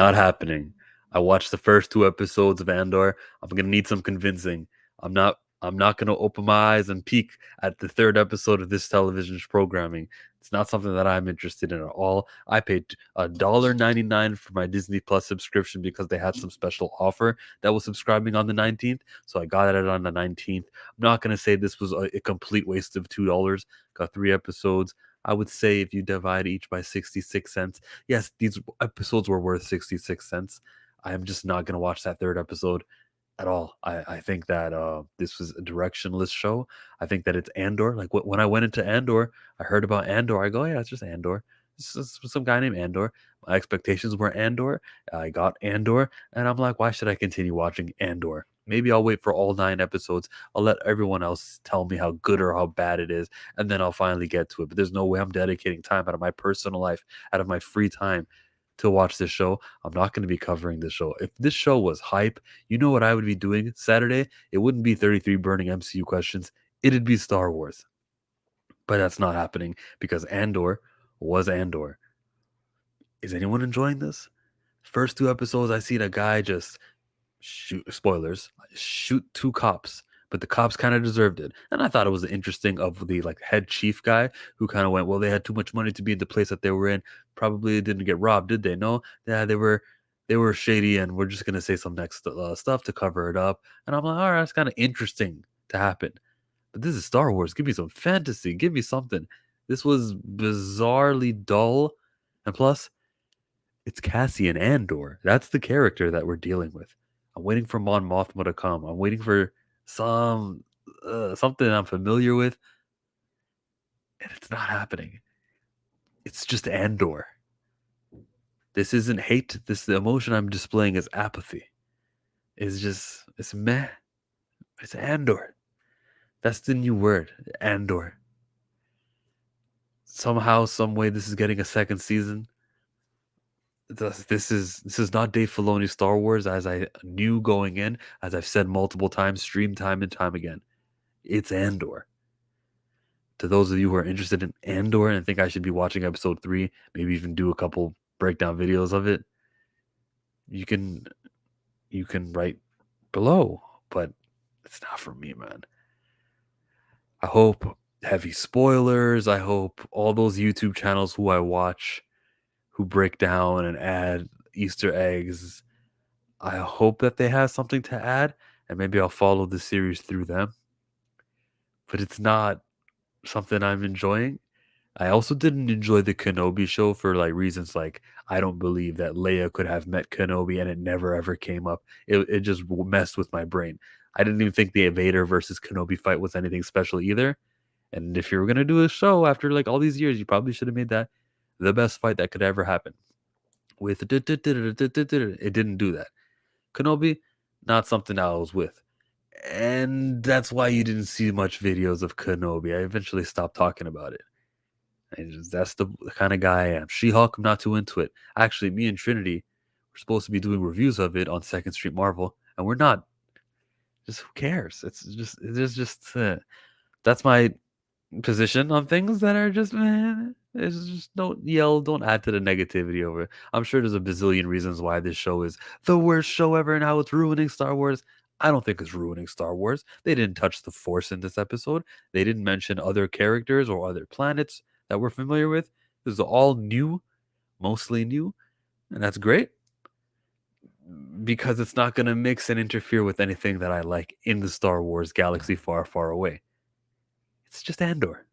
Not happening. I watched the first 2 episodes of Andor. I'm gonna need some convincing. I'm not gonna open my eyes and peek at the 3rd episode of this television's programming. It's not something that I'm interested in at all. I paid $1.99 for my Disney Plus subscription because they had some special offer that was subscribing on the 19th, so I got it on the 19th. I'm not gonna say this was a complete waste of $2. Got 3 episodes. I would say if you divide each by 66 cents, yes, these episodes were worth 66 cents. I am just not going to watch that 3rd episode at all. I think that this was a directionless show. I think that it's Andor. Like when I went into Andor, I heard about Andor. I go, yeah, it's just Andor. It's just some guy named Andor. My expectations were Andor. I got Andor, and I'm like, why should I continue watching Andor? Maybe I'll wait for all 9 episodes. I'll let everyone else tell me how good or how bad it is, and then I'll finally get to it. But there's no way I'm dedicating time out of my personal life, out of my free time to watch this show. I'm not going to be covering this show. If this show was hype, you know what I would be doing Saturday? It wouldn't be 33 burning MCU questions. It'd be Star Wars. But that's not happening because Andor was Andor. Is anyone enjoying this? First 2 episodes, I seen a guy just shoot, spoilers, shoot 2 cops, but the cops kind of deserved it. And I thought it was interesting of the like head chief guy who kind of went, well, they had too much money to be in the place that they were in. Probably didn't get robbed, did they? No, yeah, they were shady, and we're just gonna say some next stuff to cover it up. And I'm like, all right, that's kind of interesting to happen. But this is Star Wars. Give me some fantasy. Give me something. This was bizarrely dull, and plus, it's Cassian Andor. That's the character that we're dealing with. I'm waiting for Mon Mothma to come. I'm waiting for some something I'm familiar with, and it's not happening. It's just Andor. This isn't hate. This the emotion I'm displaying is apathy. It's meh. It's Andor. That's the new word, Andor. Somehow, some way, this is getting a second season. This is not Dave Filoni's Star Wars as I knew going in, as I've said multiple times, streamed time and time again. It's Andor. To those of you who are interested in Andor and think I should be watching episode 3, maybe even do a couple breakdown videos of it, you can write below, but it's not for me, man. I hope heavy spoilers. I hope all those YouTube channels who I watch who break down and add Easter eggs, I hope that they have something to add, and maybe I'll follow the series through them. But it's not something I'm enjoying. I also didn't enjoy the Kenobi show for like reasons like I don't believe that Leia could have met Kenobi and it never ever came up. It just messed with my brain. I didn't even think the Vader versus Kenobi fight was anything special either. And if you were gonna do a show after like all these years, you probably should have made that the best fight that could ever happen. With it didn't do that. Kenobi, not something I was with. And that's why you didn't see much videos of Kenobi. I eventually stopped talking about it. That's the kind of guy I am. She-Hulk, I'm not too into it. Actually, me and Trinity were supposed to be doing reviews of it on Second Street Marvel, and we're not. Just who cares? That's my position on things that are just man. It's just don't yell, don't add to the negativity over it. I'm sure there's a bazillion reasons why this show is the worst show ever and how it's ruining Star Wars. I don't think it's ruining Star Wars. They didn't touch the Force in this episode. They didn't mention other characters or other planets that we're familiar with. This is all new, mostly new, and that's great because it's not going to mix and interfere with anything that I like in the Star Wars galaxy far, far away. It's just Andor.